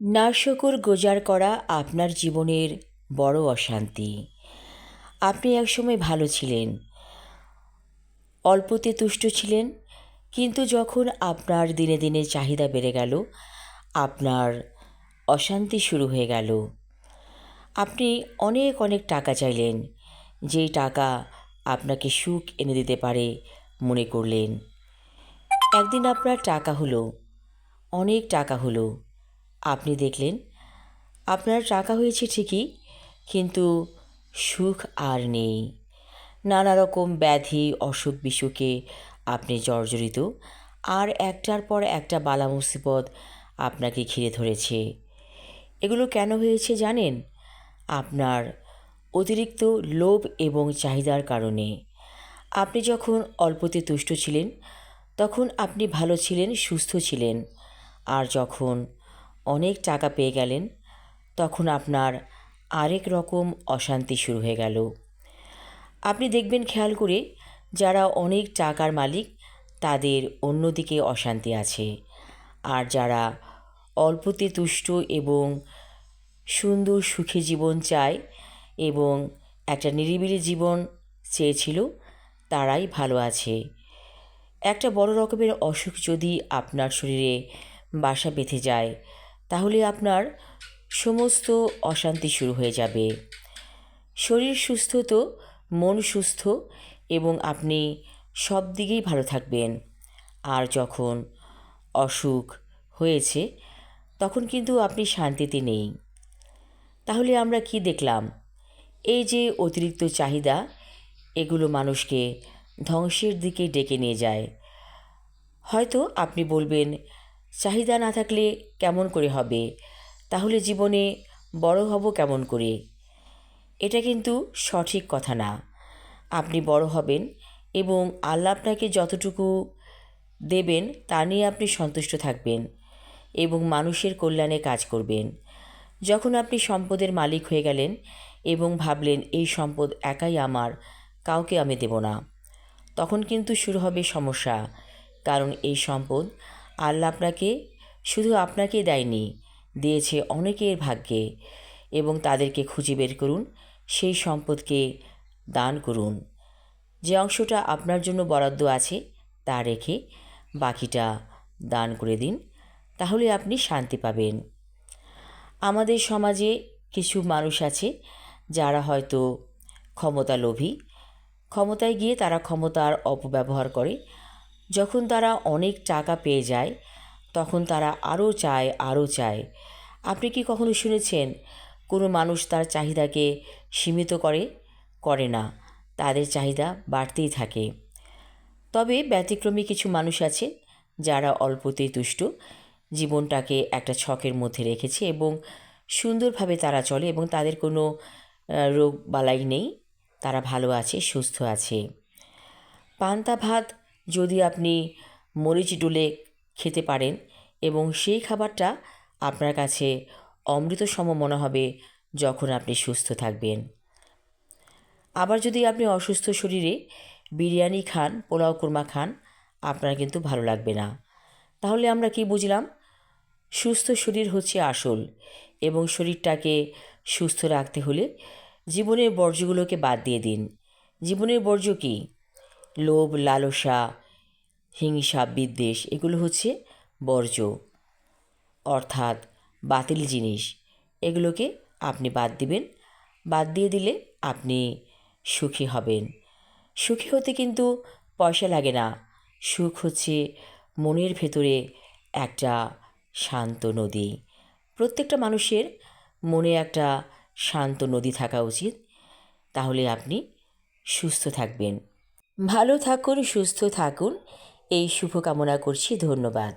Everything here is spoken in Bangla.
নাশকর গোজার করা আপনার জীবনের বড় অশান্তি। আপনি একসময় ভালো ছিলেন, অল্পতে তুষ্ট ছিলেন, কিন্তু যখন আপনার দিনে দিনে চাহিদা বেড়ে গেল, আপনার অশান্তি শুরু হয়ে গেল। আপনি অনেক অনেক টাকা চাইলেন, যেই টাকা আপনাকে সুখ এনে দিতে পারে মনে করলেন। একদিন আপনার টাকা হলো, অনেক টাকা হলো। আপনি দেখলেন আপনার টাকা হয়েছে ঠিকই, কিন্তু সুখ আর নেই। নানা রকম ব্যাধি অসুখ বিসুখে আপনি জর্জরিত, আর একটার পর একটা বালা মুসিবত আপনাকে ঘিরে ধরেছে। এগুলো কেন হয়েছে জানেন? আপনার অতিরিক্ত লোভ এবং চাহিদার কারণে। আপনি যখন অল্পতে তুষ্ট ছিলেন, তখন আপনি ভালো ছিলেন, সুস্থ ছিলেন। আর যখন অনেক টাকা পেয়ে গেলেন, তখন আপনার আরেক রকম অশান্তি শুরু হয়ে গেল। আপনি দেখবেন খেয়াল করে, যারা অনেক টাকার মালিক তাদের অন্যদিকে অশান্তি আছে, আর যারা অল্পতে তুষ্ট এবং সুন্দর সুখী জীবন চায় এবং একটা নিরিবিলি জীবন চেয়েছিল, তারাই ভালো আছে। একটা বড় রকমের অসুখ যদি আপনার শরীরে বাসা বেঁধে যায়, তাহলে আপনার সমস্ত অশান্তি শুরু হয়ে যাবে। শরীর সুস্থ তো মন সুস্থ, এবং আপনি সব দিকেই ভালো থাকবেন। আর যখন অসুখ হয়েছে, তখন কিন্তু আপনি শান্তিতে নেই। তাহলে আমরা কি দেখলাম? এই যে অতিরিক্ত চাহিদা, এগুলো মানুষকে ধ্বংসের দিকে ডেকে নিয়ে যায়। হয়তো আপনি বলবেন, চাহিদা না থাকলে কেমন করে হবে? তাহলে জীবনে বড় হব কেমন করে? এটা কিন্তু সঠিক কথা না। আপনি বড় হবেন এবং আল্লাহ আপনাকে যতটুকু দেবেন তা নিয়ে আপনি সন্তুষ্ট থাকবেন এবং মানুষের কল্যাণে কাজ করবেন। যখন আপনি সম্পদের মালিক হয়ে গেলেন এবং ভাবলেন এই সম্পদ একাই আমার, কাউকে আমি দেব না, তখন কিন্তু শুরু হবে সমস্যা। কারণ এই সম্পদ আল্লাহ আপনাকে শুধু আপনাকেই দেয়নি, দিয়েছে অনেকের ভাগ্যে। এবং তাদেরকে খুঁজে বের করুন, সেই সম্পদকে দান করুন। যে অংশটা আপনার জন্য বরাদ্দ আছে তা রেখে বাকিটা দান করে দিন, তাহলে আপনি শান্তি পাবেন। আমাদের সমাজে কিছু মানুষ আছে যারা হয়তো ক্ষমতালোভী। ক্ষমতায় গিয়ে তারা ক্ষমতার অপব্যবহার করে। যখন তারা অনেক টাকা পেয়ে যায়, তখন তারা আরও চায়, আরও চায়। আপনি কি কখনো শুনেছেন কোনো মানুষ তার চাহিদাকে সীমিত করে না? তাদের চাহিদা বাড়তেই থাকে। তবে ব্যতিক্রমী কিছু মানুষ আছে যারা অল্পতেই তুষ্ট, জীবনটাকে একটা ছকের মধ্যে রেখেছে এবং সুন্দরভাবে তারা চলে, এবং তাদের কোনো রোগ বালাই নেই। তারা ভালো আছে, সুস্থ আছে। পান্তা ভাত যদি আপনি মরিচ ডলে খেতে পারেন, এবং সেই খাবারটা আপনার কাছে অমৃতসম মনে হবে যখন আপনি সুস্থ থাকবেন। আবার যদি আপনি অসুস্থ শরীরে বিরিয়ানি খান, পোলাও কোরমা খান, আপনার কিন্তু ভালো লাগবে না। তাহলে আমরা কি বুঝলাম? সুস্থ শরীর হচ্ছে আসল, এবং শরীরটাকে সুস্থ রাখতে হলে জীবনের বর্জ্যগুলোকে বাদ দিয়ে দিন। জীবনের বর্জ্য কী? লোভ, লালসা, হিংসা, বিদ্বেষ, এগুলো হচ্ছে বর্জ্য, অর্থাৎ বাতিল জিনিস। এগুলোকে আপনি বাদ দিবেন। বাদ দিয়ে দিলে আপনি সুখী হবেন। সুখী হতে কিন্তু পয়সা লাগে না। সুখ হচ্ছে মনের ভেতরে একটা শান্ত নদী। প্রত্যেকটা মানুষের মনে একটা শান্ত নদী থাকা উচিত। তাহলে আপনি সুস্থ থাকবেন। ভালো থাকুন, সুস্থ থাকুন, এই শুভকামনা করছি। ধন্যবাদ।